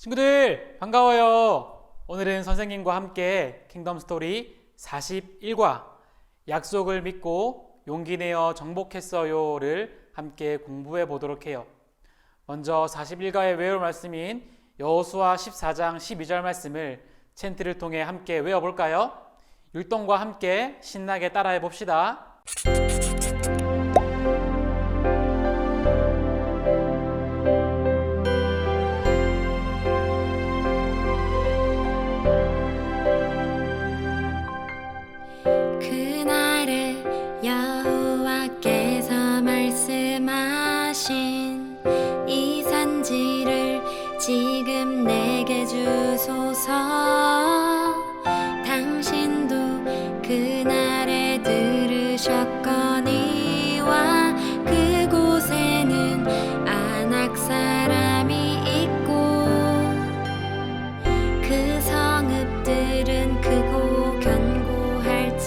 친구들 반가워요. 오늘은 선생님과 함께 킹덤 스토리 41과 약속을 믿고 용기 내어 정복했어요를 함께 공부해 보도록 해요. 먼저 41과의 외울 말씀인 여호수아 14장 12절 말씀을 챈트를 통해 함께 외워볼까요? 율동과 함께 신나게 따라해 봅시다. 그날에 여호와께서 말씀하신 이 산지를 지금 내게 주소서. 당신도 그날에 들으셨거니와 그곳에는 아낙 사람이 있고 그 성읍들은 크고 견고할지라도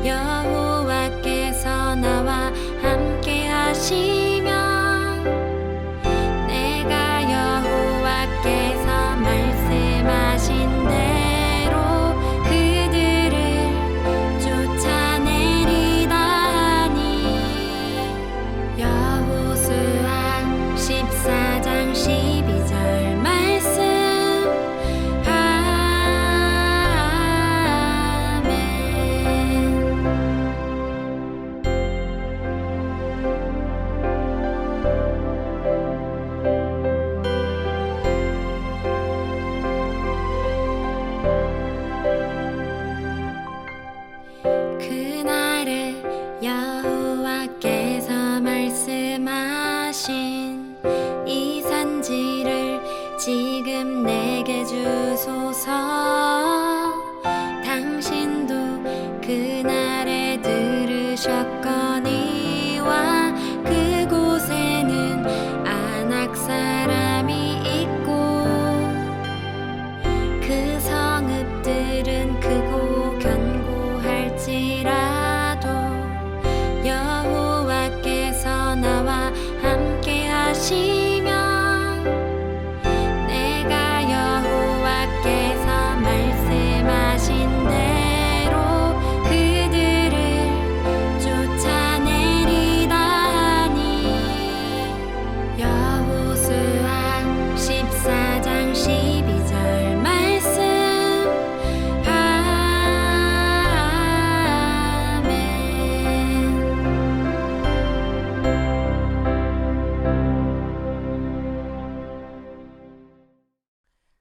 여호와께서 나와 함께 하시면 내가 여호와께서 말씀하신 대로 그들을 쫓아내리다 하니. 여호수아 14장 12절 말씀. 그날에 여호와께서 말씀하신 이 산지를 지금 내게 주소서. 당신도 그날에 들으셨거니와 그곳에는 아낙 사람이 있고 그 성읍들은 크고 견고할지라도 여호와께서 나와 함께 하시면 내가 여호와께서 말씀하신 대로 그들을 쫓아내리다 하니. 여호수아 14장 12절 말씀.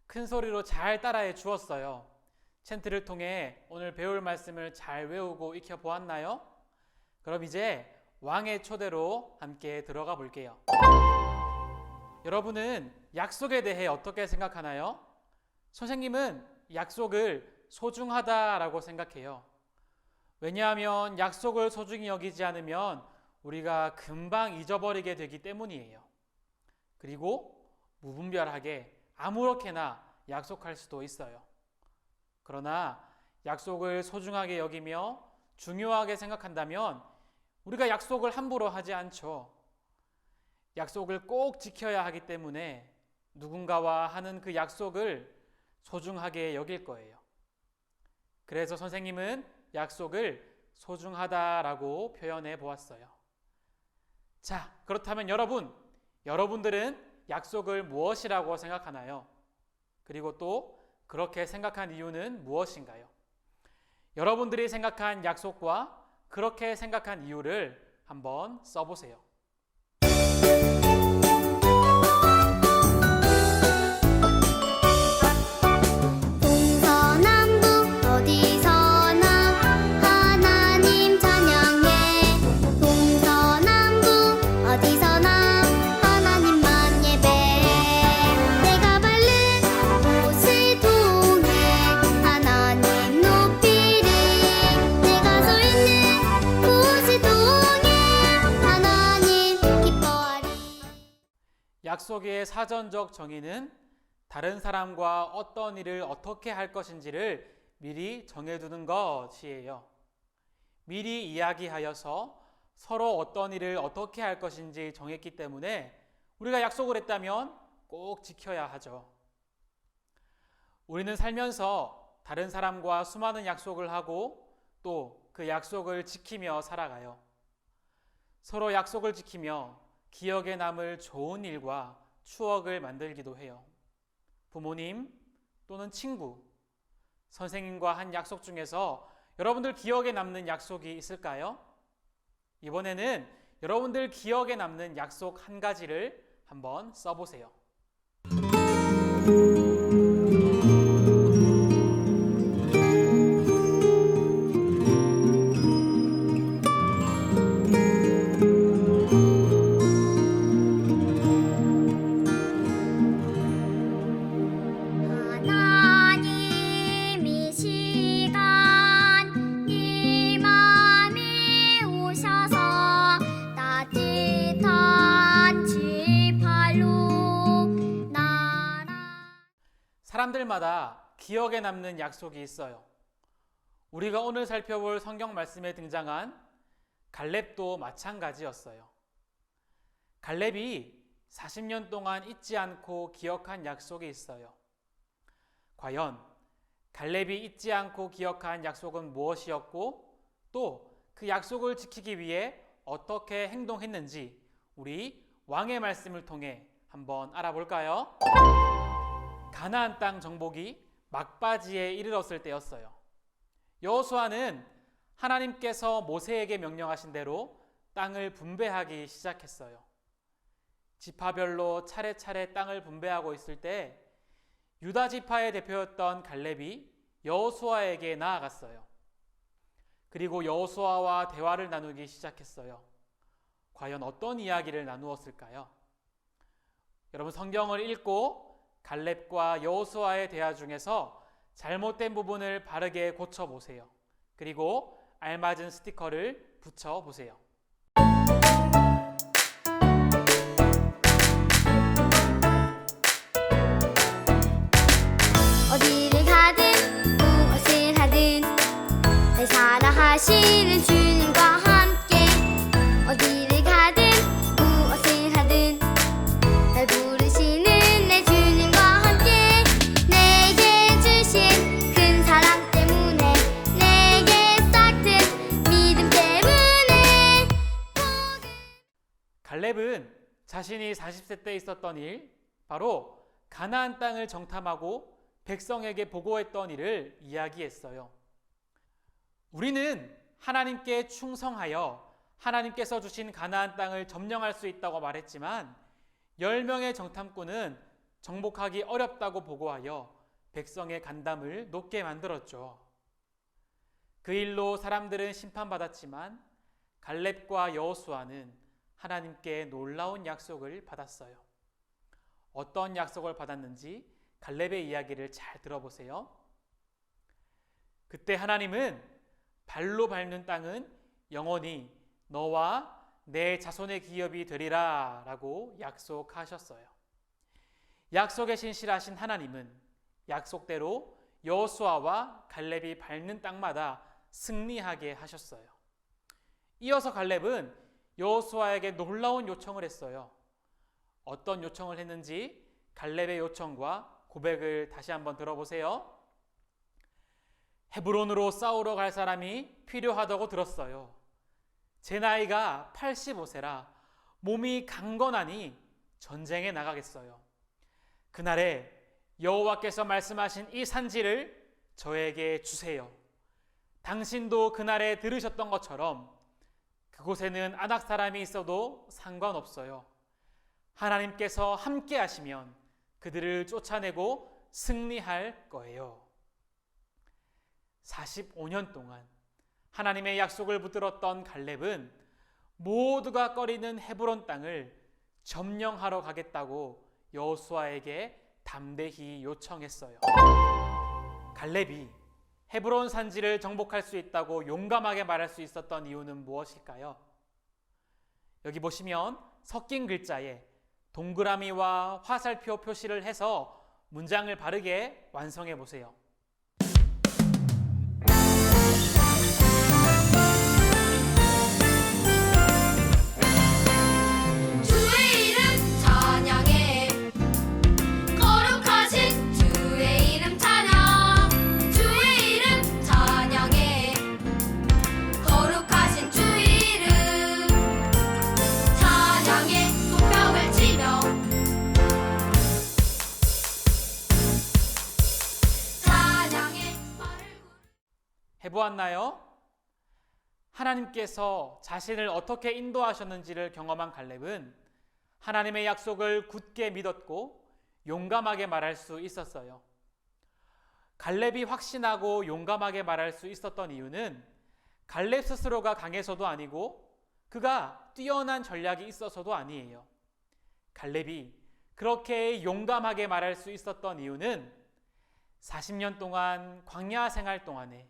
큰 소리로 잘 따라해 주었어요. 챈트를 통해 오늘 배울 말씀을 잘 외우고 익혀 보았나요? 그럼 이제 왕의 초대로 함께 들어가 볼게요. 여러분은 약속에 대해 어떻게 생각하나요? 선생님은 약속을 소중하다라고 생각해요. 왜냐하면 약속을 소중히 여기지 않으면 우리가 금방 잊어버리게 되기 때문이에요. 그리고 무분별하게 아무렇게나 약속할 수도 있어요. 그러나 약속을 소중하게 여기며 중요하게 생각한다면 우리가 약속을 함부로 하지 않죠. 약속을 꼭 지켜야 하기 때문에 누군가와 하는 그 약속을 소중하게 여길 거예요. 그래서 선생님은 약속을 소중하다라고 표현해 보았어요. 자, 그렇다면 여러분들은 약속을 무엇이라고 생각하나요? 그리고 또 그렇게 생각한 이유는 무엇인가요? 여러분들이 생각한 약속과 그렇게 생각한 이유를 한번 써보세요. 동서남북 어디서나 하나님 찬양해. 동서남북 어디서나 하나님만 예배해. 내가 밟는 곳을 통해 하나님 높이리. 내가 서 있는 곳을 통해 하나님 기뻐하리. 약속의 사전적 정의는 다른 사람과 어떤 일을 어떻게 할 것인지를 미리 정해두는 것이에요. 미리 이야기하여서 서로 어떤 일을 어떻게 할 것인지 정했기 때문에 우리가 약속을 했다면 꼭 지켜야 하죠. 우리는 살면서 다른 사람과 수많은 약속을 하고 또 그 약속을 지키며 살아가요. 서로 약속을 지키며 기억에 남을 좋은 일과 추억을 만들기도 해요. 부모님 또는 친구, 선생님과 한 약속 중에서 여러분들 기억에 남는 약속이 있을까요? 이번에는 여러분들 기억에 남는 약속 한 가지를 한번 써보세요. 하나님 이 시간 이 맘에 오셔서 따뜻한 지팔로 날아. 사람들마다 기억에 남는 약속이 있어요. 우리가 오늘 살펴볼 성경 말씀에 등장한 갈렙도 마찬가지였어요. 갈렙이 40년 동안 잊지 않고 기억한 약속이 있어요. 과연 갈렙이 잊지 않고 기억한 약속은 무엇이었고 또 그 약속을 지키기 위해 어떻게 행동했는지 우리 왕의 말씀을 통해 한번 알아볼까요? 가나안 땅 정복이 막바지에 이르렀을 때였어요. 여호수아는 하나님께서 모세에게 명령하신 대로 땅을 분배하기 시작했어요. 지파별로 차례차례 땅을 분배하고 있을 때 유다 지파의 대표였던 갈렙이 여호수아에게 나아갔어요. 그리고 여호수아와 대화를 나누기 시작했어요. 과연 어떤 이야기를 나누었을까요? 여러분 성경을 읽고 갈렙과 여호수아의 대화 중에서 잘못된 부분을 바르게 고쳐보세요. 그리고 알맞은 스티커를 붙여보세요. 어디를 가든 무엇을 하든 날 사랑하시는 주님과 함께 어디를 가든 무엇을 하든 날 부르시는 내 주님과 함께 내게 주신 큰 사랑 때문에 내게 싹튼 믿음 때문에 갈렙은 자신이 40세 때 있었던 일, 바로 가나안 땅을 정탐하고 백성에게 보고했던 일을 이야기했어요. 우리는 하나님께 충성하여 하나님께서 주신 가나안 땅을 점령할 수 있다고 말했지만 10명의 정탐꾼은 정복하기 어렵다고 보고하여 백성의 간담을 높게 만들었죠. 그 일로 사람들은 심판받았지만 갈렙과 여호수아는 하나님께 놀라운 약속을 받았어요. 어떤 약속을 받았는지 갈렙의 이야기를 잘 들어보세요. 그때 하나님은 발로 밟는 땅은 영원히 너와 내 자손의 기업이 되리라 라고 약속하셨어요. 약속에 신실하신 하나님은 약속대로 여호수아와 갈렙이 밟는 땅마다 승리하게 하셨어요. 이어서 갈렙은 여호수아에게 놀라운 요청을 했어요. 어떤 요청을 했는지 갈렙의 요청과 고백을 다시 한번 들어보세요. 헤브론으로 싸우러 갈 사람이 필요하다고 들었어요. 제 나이가 85세라 몸이 강건하니 전쟁에 나가겠어요. 그날에 여호와께서 말씀하신 이 산지를 저에게 주세요. 당신도 그날에 들으셨던 것처럼 그곳에는 아낙 사람이 있어도 상관없어요. 하나님께서 함께 하시면 그들을 쫓아내고 승리할 거예요. 45년 동안 하나님의 약속을 붙들었던 갈렙은 모두가 꺼리는 헤브론 땅을 점령하러 가겠다고 여호수아에게 담대히 요청했어요. 갈렙이 헤브론 산지를 정복할 수 있다고 용감하게 말할 수 있었던 이유는 무엇일까요? 여기 보시면 섞인 글자에 동그라미와 화살표 표시를 해서 문장을 바르게 완성해 보세요. 주의 이름 찬양해 해보았나요? 하나님께서 자신을 어떻게 인도하셨는지를 경험한 갈렙은 하나님의 약속을 굳게 믿었고 용감하게 말할 수 있었어요. 갈렙이 확신하고 용감하게 말할 수 있었던 이유는 갈렙 스스로가 강해서도 아니고 그가 뛰어난 전략이 있어서도 아니에요. 갈렙이 그렇게 용감하게 말할 수 있었던 이유는 40년 동안 광야 생활 동안에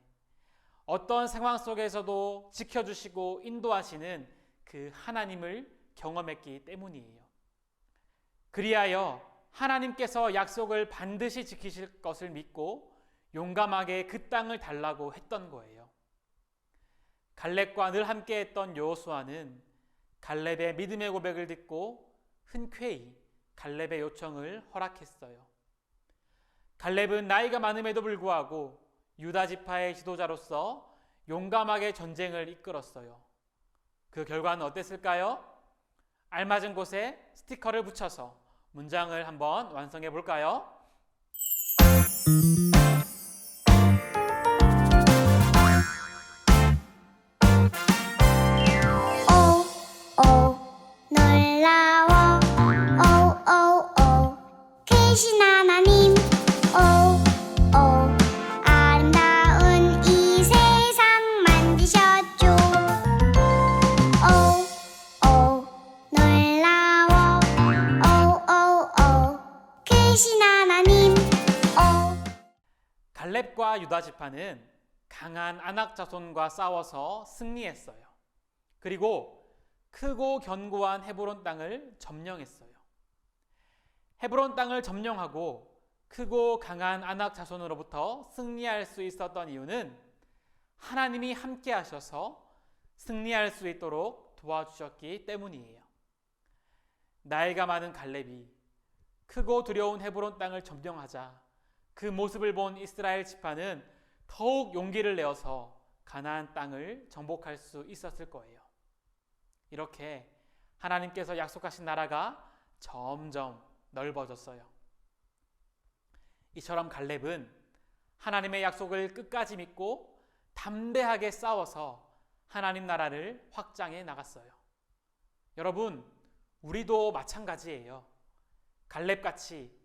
어떤 상황 속에서도 지켜주시고 인도하시는 그 하나님을 경험했기 때문이에요. 그리하여 하나님께서 약속을 반드시 지키실 것을 믿고 용감하게 그 땅을 달라고 했던 거예요. 갈렙과 늘 함께했던 여호수아는 갈렙의 믿음의 고백을 듣고 흔쾌히 갈렙의 요청을 허락했어요. 갈렙은 나이가 많음에도 불구하고 유다 지파의 지도자로서 용감하게 전쟁을 이끌었어요. 그 결과는 어땠을까요? 알맞은 곳에 스티커를 붙여서 문장을 한번 완성해 볼까요? 놀라워 크신 하나님 아름다운 이 세상 만드셨죠. 놀라워 크신 하나님 갈렙과 유다 지파는 강한 아낙 자손과 싸워서 승리했어요. 그리고 크고 견고한 헤브론 땅을 점령했어요. 헤브론 땅을 점령하고 크고 강한 아낙 자손으로부터 승리할 수 있었던 이유는 하나님이 함께 하셔서 승리할 수 있도록 도와주셨기 때문이에요. 나이가 많은 갈렙이 크고 두려운 헤브론 땅을 점령하자 그 모습을 본 이스라엘 지파는 더욱 용기를 내어서 가나안 땅을 정복할 수 있었을 거예요. 이렇게 하나님께서 약속하신 나라가 점점 넓어졌어요. 이처럼 갈렙은 하나님의 약속을 끝까지 믿고 담대하게 싸워서 하나님 나라를 확장해 나갔어요. 여러분, 우리도 마찬가지예요. 갈렙같이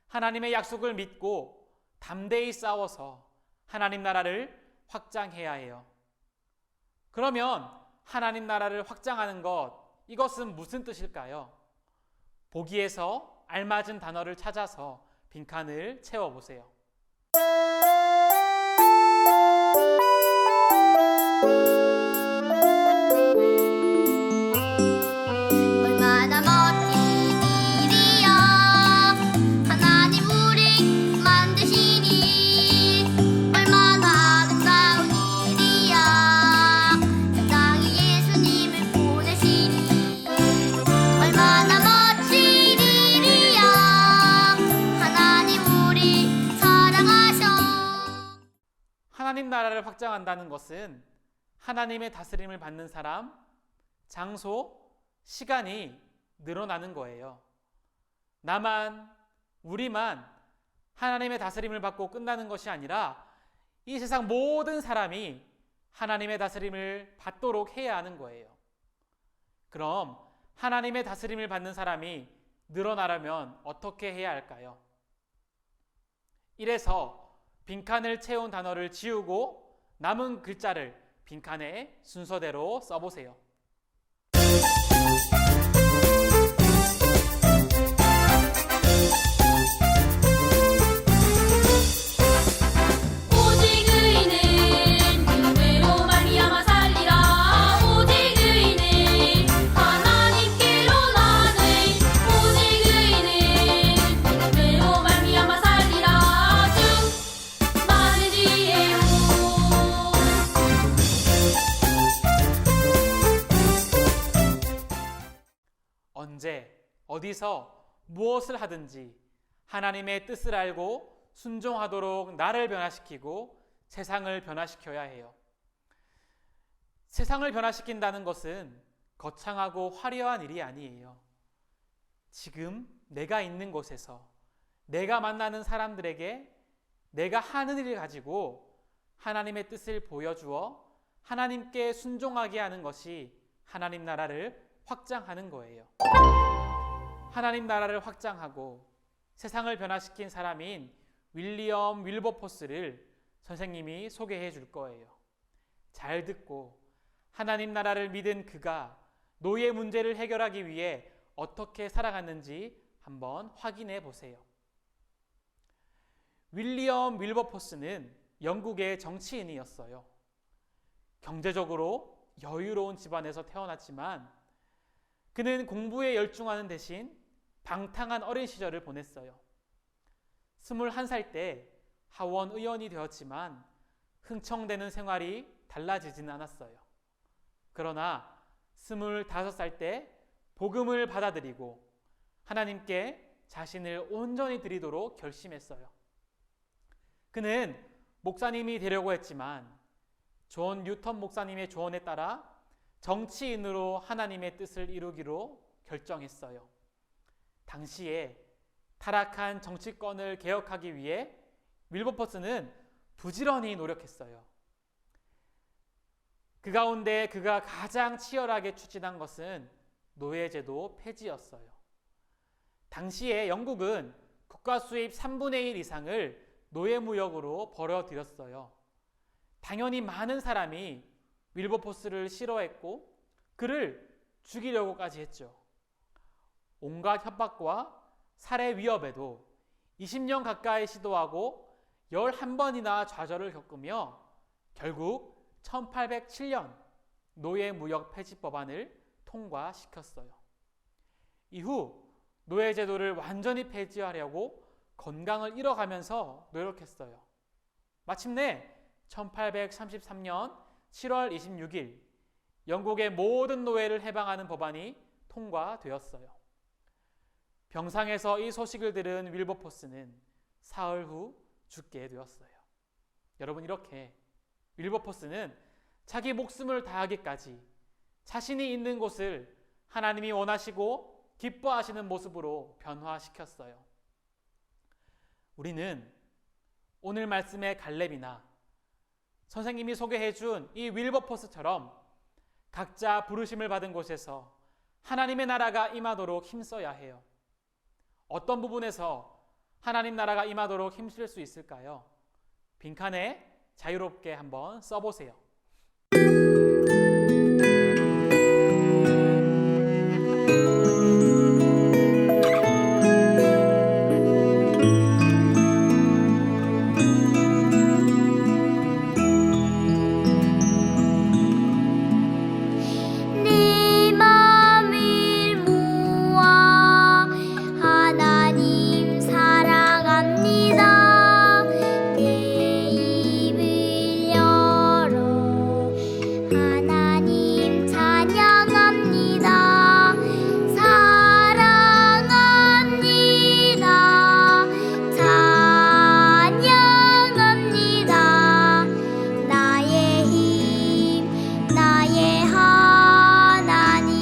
하나님의 약속을 믿고 담대히 싸워서 하나님 나라를 확장해야 해요. 그러면 하나님 나라를 확장하는 것, 이것은 무슨 뜻일까요? 보기에서 알맞은 단어를 찾아서 빈칸을 채워보세요. 얼마나 멋진 일이야 하나님 우리 만드신 일 얼마나 아름다운 일이야 이 땅에 예수님을 보내신 일 얼마나 멋진 일이야 하나님 우리 사랑하셔. 하나님 나라를 확장한다는 것은 하나님의 다스림을 받는 사람, 장소, 시간이 늘어나는 거예요. 나만, 우리만 하나님의 다스림을 받고 끝나는 것이 아니라 이 세상 모든 사람이 하나님의 다스림을 받도록 해야 하는 거예요. 그럼 하나님의 다스림을 받는 사람이 늘어나려면 어떻게 해야 할까요? 이래서 빈칸을 채운 단어를 지우고 남은 글자를 빈칸에 순서대로 써보세요. 오직 의인은 믿음으로 말미암아 살리라. 오직 의인은 하나님께로 나네. 오직 의인은 믿음으로 말미암아 살리라. 주 많은 지혜로 언제, 어디서, 무엇을 하든지 하나님의 뜻을 알고 순종하도록 나를 변화시키고 세상을 변화시켜야 해요. 세상을 변화시킨다는 것은 거창하고 화려한 일이 아니에요. 지금 내가 있는 곳에서 내가 만나는 사람들에게 내가 하는 일을 가지고 하나님의 뜻을 보여주어 하나님께 순종하게 하는 것이 하나님 나라를 확장하는 거예요. 하나님 나라를 확장하고 세상을 변화시킨 사람인 윌리엄 윌버포스를 선생님이 소개해 줄 거예요. 잘 듣고 하나님 나라를 믿은 그가 노예 문제를 해결하기 위해 어떻게 살아갔는지 한번 확인해 보세요. 윌리엄 윌버포스는 영국의 정치인이었어요. 경제적으로 여유로운 집안에서 태어났지만 그는 공부에 열중하는 대신 방탕한 어린 시절을 보냈어요. 21살 때 하원 의원이 되었지만 흥청대는 생활이 달라지지는 않았어요. 그러나 25살 때 복음을 받아들이고 하나님께 자신을 온전히 드리도록 결심했어요. 그는 목사님이 되려고 했지만 존 뉴턴 목사님의 조언에 따라 정치인으로 하나님의 뜻을 이루기로 결정했어요. 당시에 타락한 정치권을 개혁하기 위해 윌버포스는 부지런히 노력했어요. 그 가운데 그가 가장 치열하게 추진한 것은 노예제도 폐지였어요. 당시에 영국은 국가 수입 3분의 1 이상을 노예무역으로 벌어들였어요. 당연히 많은 사람이 윌버포스를 싫어했고 그를 죽이려고까지 했죠. 온갖 협박과 살해 위협에도 20년 가까이 시도하고 11번이나 좌절을 겪으며 결국 1807년 노예무역 폐지법안을 통과시켰어요. 이후 노예제도를 완전히 폐지하려고 건강을 잃어가면서 노력했어요. 마침내 1833년 7월 26일 영국의 모든 노예를 해방하는 법안이 통과되었어요. 병상에서 이 소식을 들은 윌버포스는 사흘 후 죽게 되었어요. 여러분, 이렇게 윌버포스는 자기 목숨을 다하기까지 자신이 있는 곳을 하나님이 원하시고 기뻐하시는 모습으로 변화시켰어요. 우리는 오늘 말씀의 갈렙이나 선생님이 소개해준 이 윌버포스처럼 각자 부르심을 받은 곳에서 하나님의 나라가 임하도록 힘써야 해요. 어떤 부분에서 하나님 나라가 임하도록 힘쓸 수 있을까요? 빈칸에 자유롭게 한번 써보세요. 네 맘을 모아 하나님 사랑합니다. 내 입을 열어 하나님 찬양합니다. 사랑합니다. 찬양합니다. 나의 힘 나의 하나님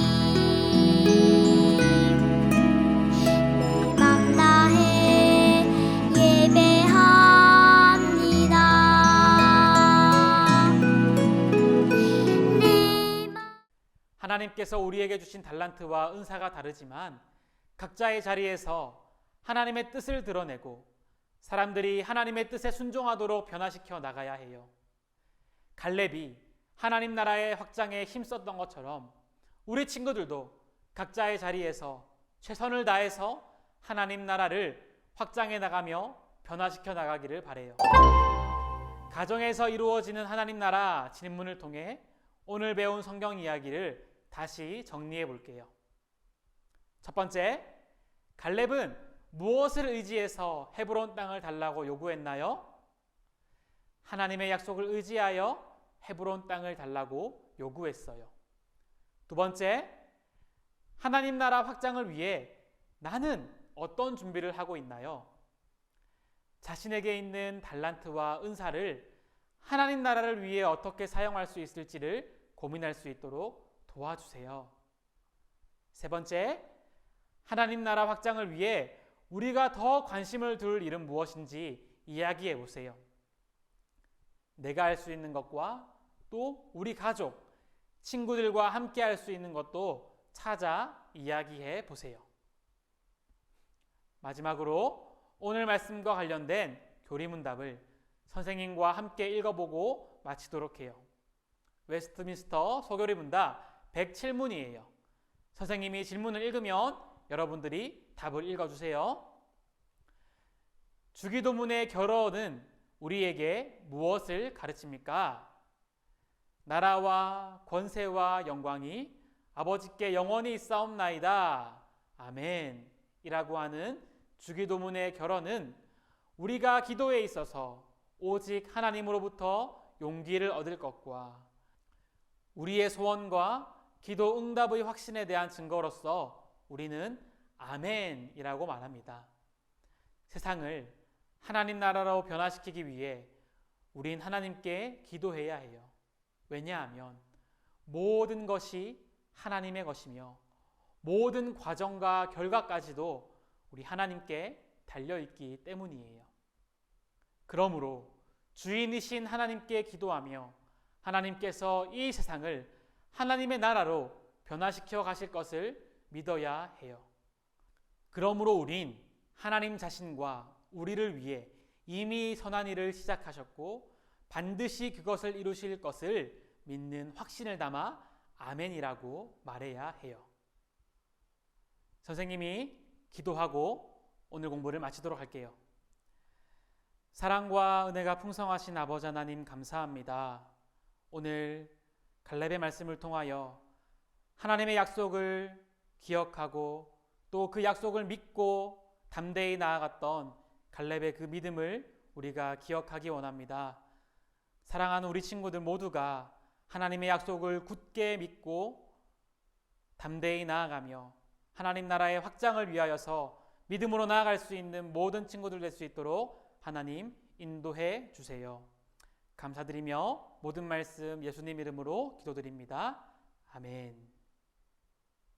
내 맘 다해 예배합니다. 내 하나님께서 우리에게 주신 달란트와 은사가 다르지만 각자의 자리에서 하나님의 뜻을 드러내고 사람들이 하나님의 뜻에 순종하도록 변화시켜 나가야 해요. 갈렙이 하나님 나라의 확장에 힘썼던 것처럼 우리 친구들도 각자의 자리에서 최선을 다해서 하나님 나라를 확장해 나가며 변화시켜 나가기를 바라요. 가정에서 이루어지는 하나님 나라 질문을 통해 오늘 배운 성경 이야기를 다시 정리해 볼게요. 첫 번째, 갈렙은 무엇을 의지해서 헤브론 땅을 달라고 요구했나요? 하나님의 약속을 의지하여 헤브론 땅을 달라고 요구했어요. 두 번째, 하나님 나라 확장을 위해 나는 어떤 준비를 하고 있나요? 자신에게 있는 달란트와 은사를 하나님 나라를 위해 어떻게 사용할 수 있을지를 고민할 수 있도록 도와주세요. 세 번째, 하나님 나라 확장을 위해 우리가 더 관심을 둘 일은 무엇인지 이야기해 보세요. 내가 할 수 있는 것과 또 우리 가족, 친구들과 함께 할 수 있는 것도 찾아 이야기해 보세요. 마지막으로 오늘 말씀과 관련된 교리문답을 선생님과 함께 읽어보고 마치도록 해요. 웨스트민스터 소교리문답 107문이에요. 선생님이 질문을 읽으면 여러분들이 답을 읽어주세요. 주기도문의 결어는 우리에게 무엇을 가르칩니까? 나라와 권세와 영광이 아버지께 영원히 있사옵나이다. 아멘. 이라고 하는 주기도문의 결어는 우리가 기도에 있어서 오직 하나님으로부터 용기를 얻을 것과 우리의 소원과 기도 응답의 확신에 대한 증거로서 우리는 아멘이라고 말합니다. 세상을 하나님 나라로 변화시키기 위해 우린 하나님께 기도해야 해요. 왜냐하면 모든 것이 하나님의 것이며 모든 과정과 결과까지도 우리 하나님께 달려있기 때문이에요. 그러므로 주인이신 하나님께 기도하며 하나님께서 이 세상을 하나님의 나라로 변화시켜 가실 것을 믿어야 해요. 그러므로 우린 하나님 자신과 우리를 위해 이미 선한 일을 시작하셨고 반드시 그것을 이루실 것을 믿는 확신을 담아 아멘이라고 말해야 해요. 선생님이 기도하고 오늘 공부를 마치도록 할게요. 사랑과 은혜가 풍성하신 아버지 하나님 감사합니다. 오늘 갈렙의 말씀을 통하여 하나님의 약속을 기억하고 또 그 약속을 믿고 담대히 나아갔던 갈렙의 그 믿음을 우리가 기억하기 원합니다. 사랑하는 우리 친구들 모두가 하나님의 약속을 굳게 믿고 담대히 나아가며 하나님 나라의 확장을 위하여서 믿음으로 나아갈 수 있는 모든 친구들 될 수 있도록 하나님 인도해 주세요. 감사드리며 모든 말씀 예수님 이름으로 기도드립니다. 아멘.